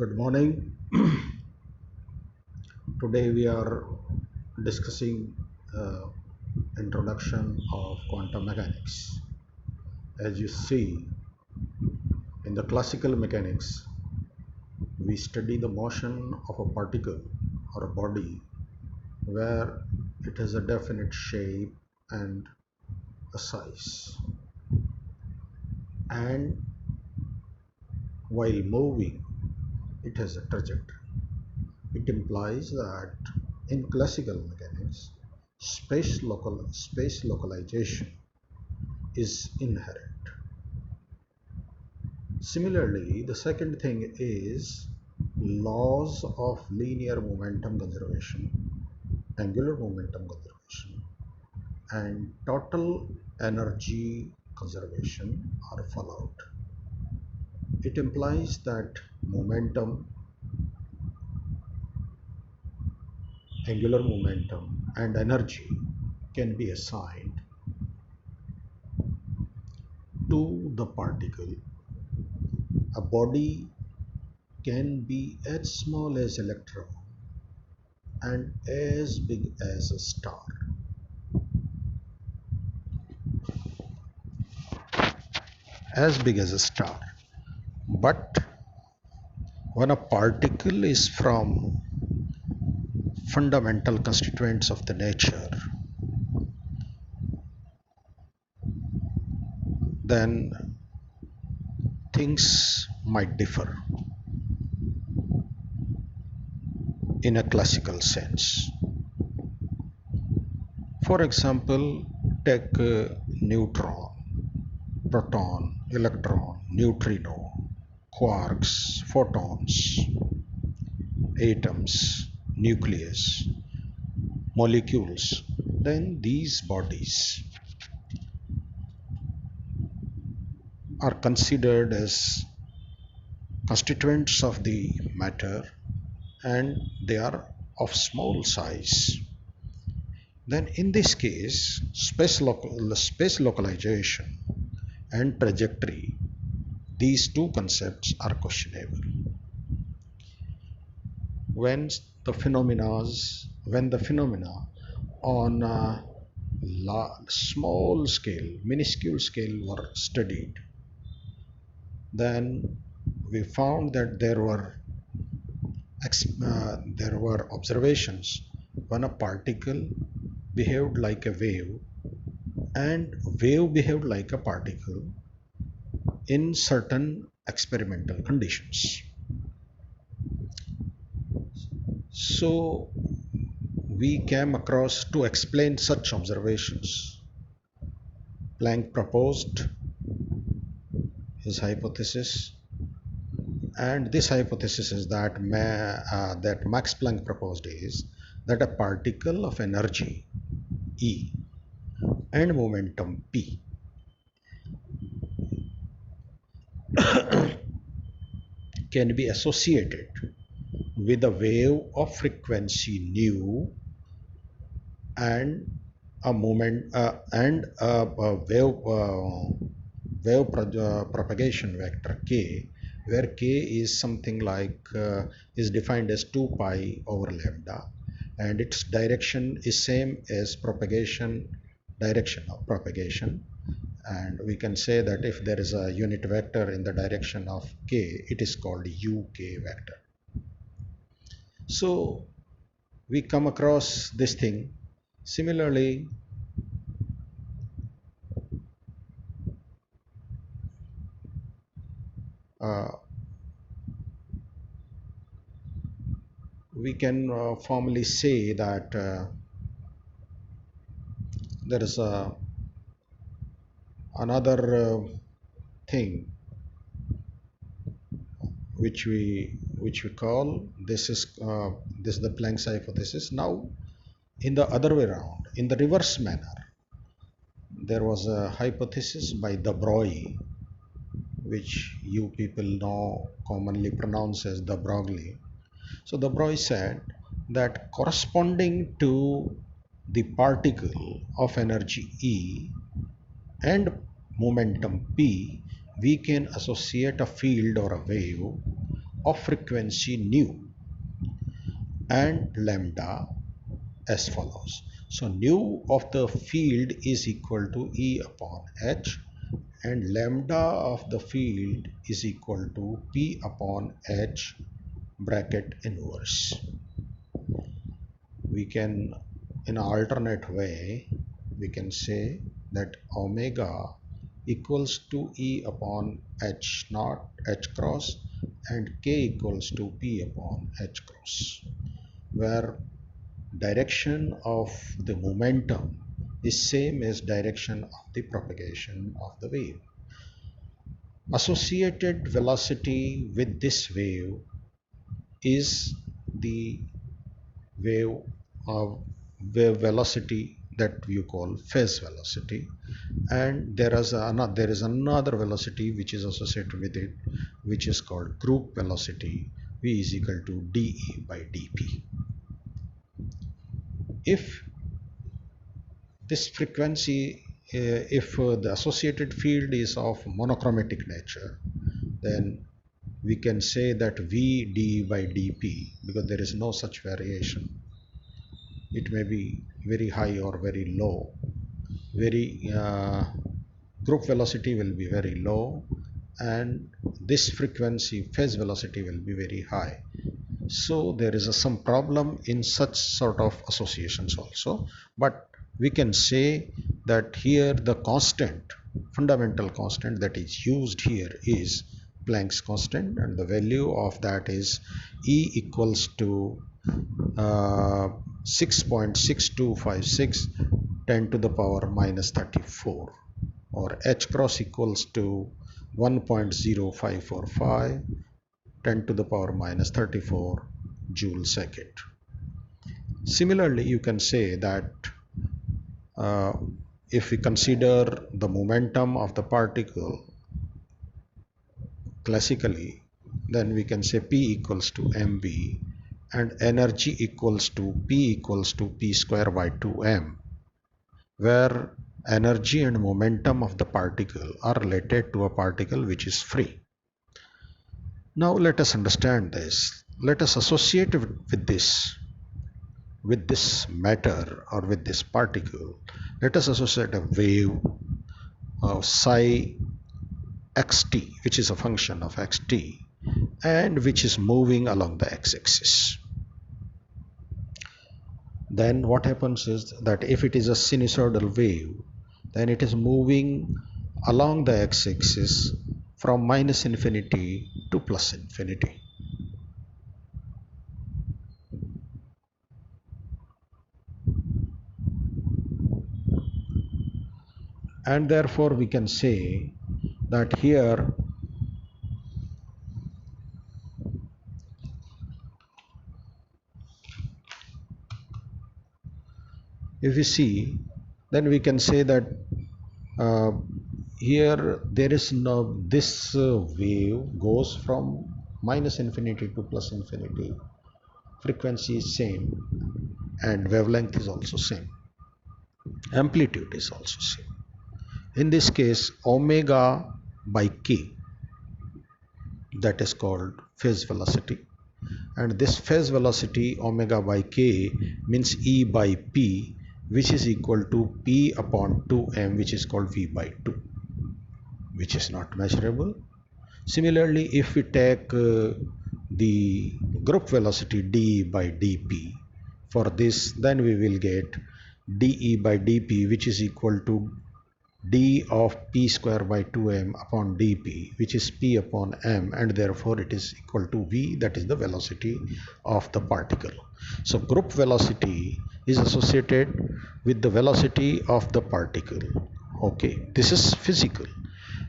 Good morning. Today we are discussing introduction of quantum mechanics. As you see, in the classical mechanics, we study the motion of a particle or a body where it has a definite shape and a size. And while moving, it has a trajectory. It implies that in classical mechanics, space localization is inherent. Similarly, the second thing is laws of linear momentum conservation, angular momentum conservation, and total energy conservation are followed. It implies that momentum, angular momentum, and energy can be assigned to the particle. A body can be as small as electron and as big as a star. As big as a star. But when a particle is from fundamental constituents of the nature, then things might differ in a classical sense. For example, take a neutron, proton, electron, neutrino, quarks, photons, atoms, nucleus, molecules. Then these bodies are considered as constituents of the matter and they are of small size. Then in this case, space localization and trajectory, these two concepts are questionable. When the phenomena on a small scale, minuscule scale were studied, then we found that there were observations when a particle behaved like a wave and wave behaved like a particle in certain experimental conditions. So we came across to explain such observations. Planck proposed his hypothesis, and this hypothesis is that Max Planck proposed is that a particle of energy E and momentum P can be associated with a wave of frequency nu and a moment and a wave propagation vector k, where k is something like is defined as 2 pi over lambda, and its direction is same as direction of propagation. And we can say that if there is a unit vector in the direction of k, it is called uk vector. So we come across this thing. Similarly, we can formally say that there is another thing which we call this is the Planck's hypothesis. Now, in the other way around, in the reverse manner, there was a hypothesis by de Broglie, which you people know commonly pronounce as de Broglie. So de Broglie said that corresponding to the particle of energy E and momentum P, we can associate a field or a wave of frequency nu and lambda as follows. So nu of the field is equal to E upon H, and lambda of the field is equal to P upon H bracket inverse. We can, in an alternate way, we can say that omega equals to E upon H naught H cross and K equals to P upon H cross, where direction of the momentum is same as direction of the propagation of the wave. Associated velocity with this wave is the wave of wave velocity that you call phase velocity, and there is another velocity which is associated with it, which is called group velocity. V is equal to dE by dP. If this frequency, if the associated field is of monochromatic nature, then we can say that V d by dP, because there is no such variation. It may be very high or very low. Group velocity will be very low, and this frequency phase velocity will be very high. So there is some problem in such sort of associations also, but we can say that here the constant, fundamental constant that is used here is Planck's constant, and the value of that is E equals to 6.6256 10 to the power minus 34, or H cross equals to 1.0545 10 to the power minus 34 joule second. Similarly, you can say that uh, if we consider the momentum of the particle classically, then we can say P equals to mv, and energy equals to P square by 2m, where energy and momentum of the particle are related to a particle which is free. Now let us understand this. Let us associate with this matter or with this particle. Let us associate a wave of psi xt, which is a function of xt and which is moving along the x-axis. Then what happens is that if it is a sinusoidal wave, then it is moving along the x-axis from minus infinity to plus infinity. And therefore we can say that here if we see, then we can say that uh, here there is no, this wave goes from minus infinity to plus infinity. Frequency is same and wavelength is also same. Amplitude is also same. In this case, omega by k, that is called phase velocity, and this phase velocity omega by k means E by P, which is equal to P upon 2m, which is called V by 2, which is not measurable. Similarly, if we take the group velocity d by dp, for this then we will get dE by dp, which is equal to d of p square by 2m upon dp, which is p upon m, and therefore it is equal to v, that is the velocity of the particle. So group velocity is associated with the velocity of the particle. Okay, this is physical.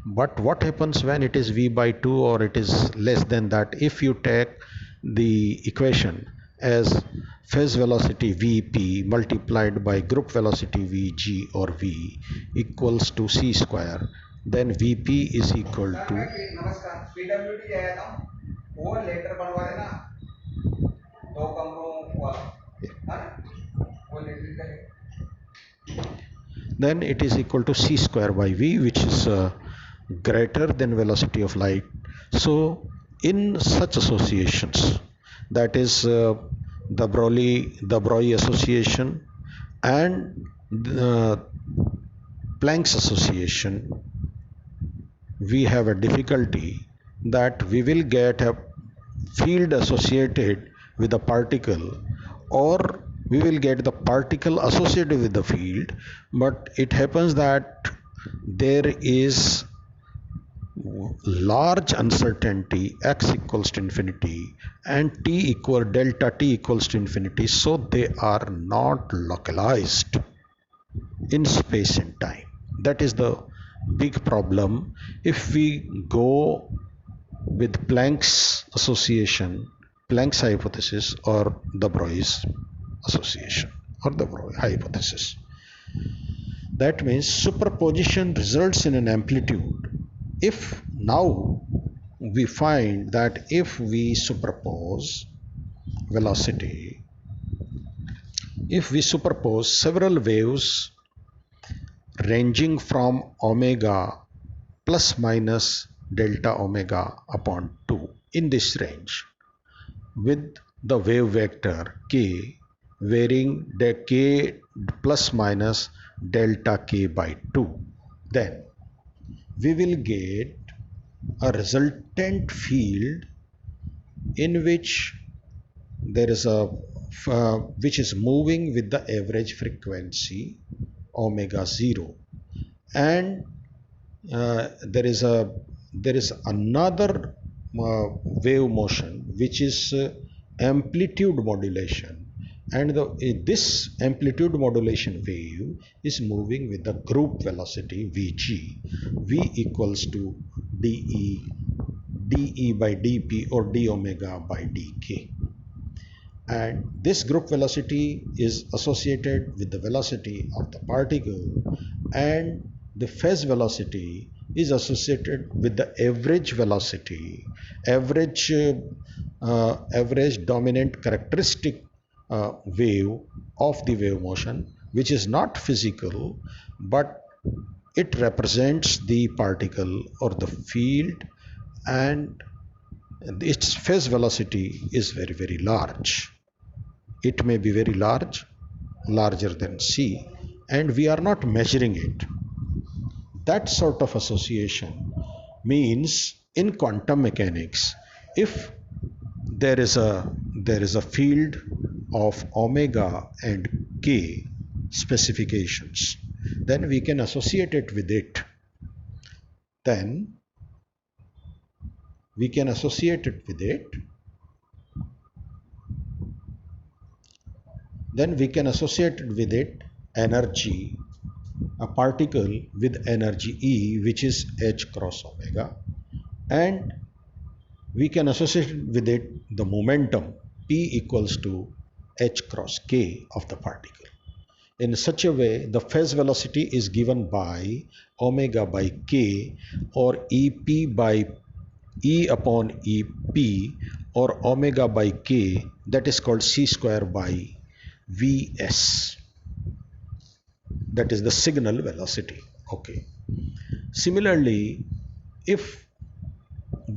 But what happens when it is v by 2 or it is less than that? If you take the equation as phase velocity Vp multiplied by group velocity Vg or V equals to c square, then Vp is equal to then it is equal to c square by V, which is greater than velocity of light. So In such associations, that is the Broglie association and Planck's association, we have a difficulty that we will get a field associated with a particle, or we will get the particle associated with the field, but it happens that there is large uncertainty x equals to infinity and delta t equals to infinity, so they are not localized in space and time. That is the big problem. If we go with Planck's association, Planck's hypothesis, or the Broglie's association, or the Broglie hypothesis, that means superposition results in an amplitude. If now we find that if we superpose velocity, if we superpose several waves ranging from omega plus minus delta omega upon 2 in this range, with the wave vector k varying the k plus minus delta k by 2, then we will get a resultant field in which there is a which is moving with the average frequency omega 0, and there is another wave motion which is amplitude modulation, and this amplitude modulation wave is moving with the group velocity vg, v equals to de by dp or d omega by dk, and this group velocity is associated with the velocity of the particle, and the phase velocity is associated with the average velocity, average dominant characteristic wave of the wave motion, which is not physical, but it represents the particle or the field, and its phase velocity is very, very large. It may be very large, larger than c, and we are not measuring it. That sort of association means in quantum mechanics, if there is a field of omega and k specifications, then we can associate it with it. Then we can associate it with it. Then we can associate with it energy, a particle with energy E, which is h cross omega, and we can associate with it the momentum P equals to h cross k of the particle. In such a way, the phase velocity is given by omega by k, or ep by e upon ep, or omega by k, that is called c square by vs, that is the signal velocity. Okay. Similarly, if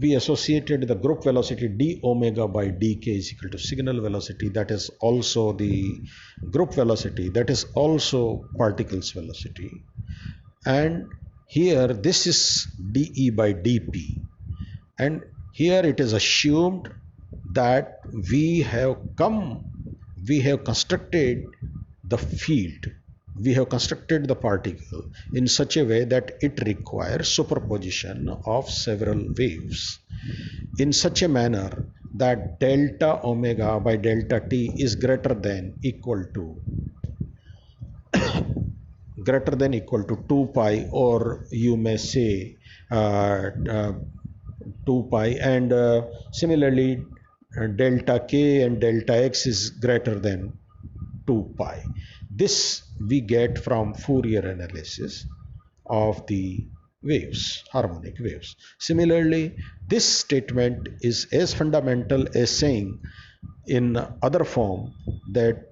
we associated the group velocity d omega by dk is equal to signal velocity, that is also the group velocity, that is also particles velocity, and here this is de by dp, and here it is assumed that we have constructed the field, we have constructed the particle in such a way that it requires superposition of several waves in such a manner that delta omega by delta t is greater than equal to 2 pi, or you may say 2 pi, and similarly delta k and delta x is greater than 2 pi. This we get from Fourier analysis of the waves, harmonic waves. Similarly, this statement is as fundamental as saying in other form that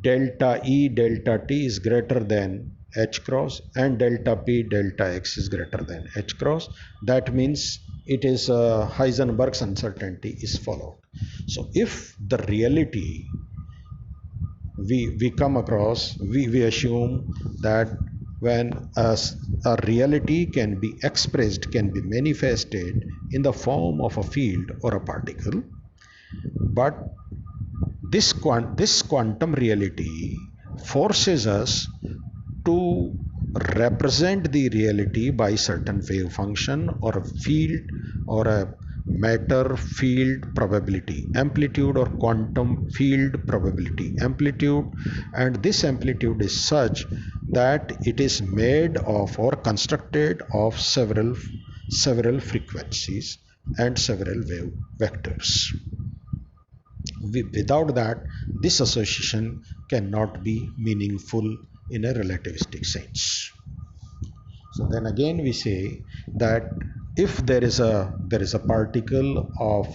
delta E delta T is greater than h cross and delta P delta x is greater than h cross. That means it is Heisenberg's uncertainty is followed. So if the reality we come across, we assume that when a reality can be expressed, can be manifested in the form of a field or a particle, but this quantum reality forces us to represent the reality by certain wave function or a field or a matter field probability amplitude or quantum field probability amplitude, and this amplitude is such that it is made of or constructed of several frequencies and several wave vectors. Without that, this association cannot be meaningful in a relativistic sense. So then again we say that if there is a particle of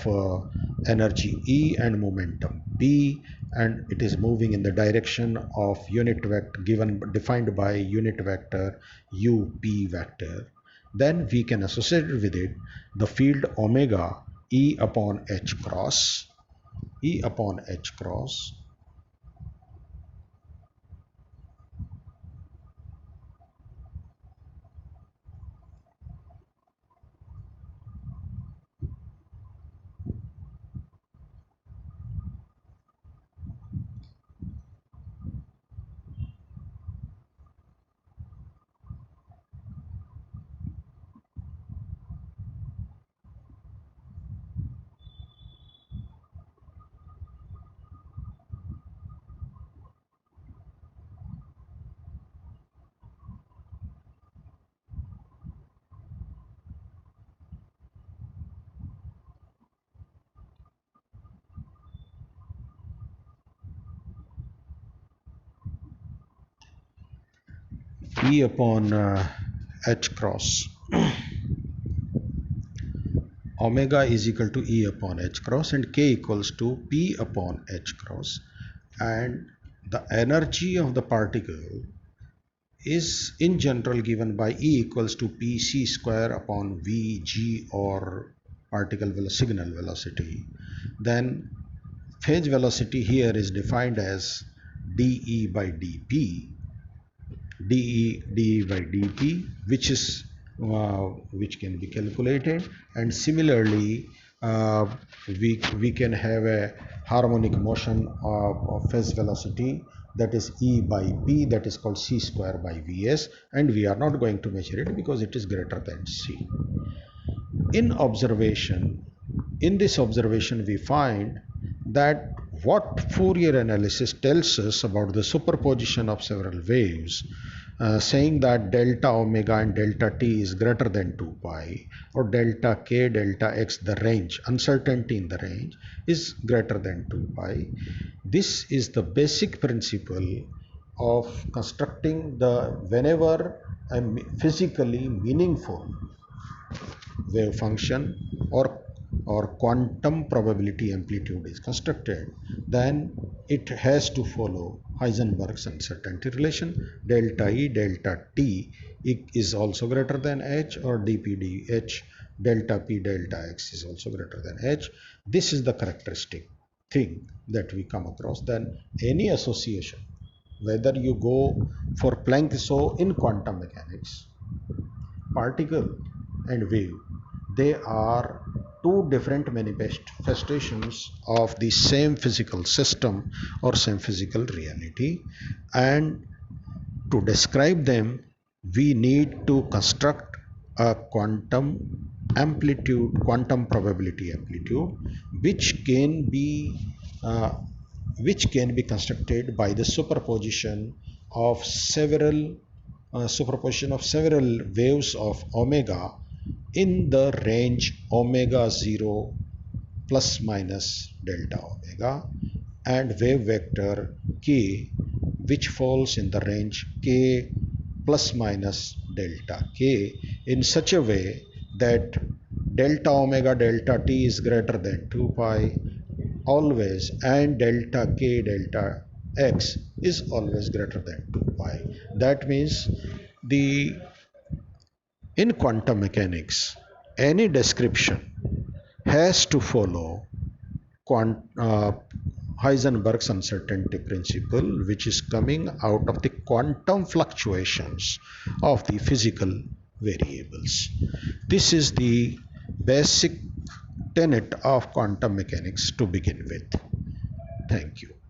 energy E and momentum B, and it is moving in the direction of unit vector defined by unit vector u p vector, then we can associate with it the field omega E upon h cross E upon h cross E upon h cross omega is equal to E upon h cross and k equals to p upon h cross, and the energy of the particle is in general given by E equals to p c square upon v g, or signal velocity. Then phase velocity here is defined as dE by dP, dE by dt, which can be calculated, and similarly we can have a harmonic motion of phase velocity, that is E by P, that is called c square by Vs, and we are not going to measure it because it is greater than c. In this observation we find that what Fourier analysis tells us about the superposition of several waves, saying that delta omega and delta t is greater than 2 pi, or delta k delta x, the range, uncertainty in the range, is greater than 2 pi. This is the basic principle of constructing whenever a physically meaningful wave function or quantum probability amplitude is constructed, then it has to follow Heisenberg's uncertainty relation. Delta E delta t is also greater than h, or dp dh, delta p delta x is also greater than h. This is the characteristic thing that we come across. Then any association, whether you go for Planck's law in quantum mechanics, particle and wave, they are two different manifestations of the same physical system or same physical reality, and to describe them we need to construct a quantum probability amplitude, which can be uh, constructed by the superposition of several waves of omega in the range omega 0 plus minus delta omega, and wave vector k which falls in the range k plus minus delta k, in such a way that delta omega delta t is greater than 2 pi always, and delta k delta x is always greater than 2 pi. That means the in quantum mechanics, any description has to follow Heisenberg's uncertainty principle, which is coming out of the quantum fluctuations of the physical variables. This is the basic tenet of quantum mechanics to begin with. Thank you.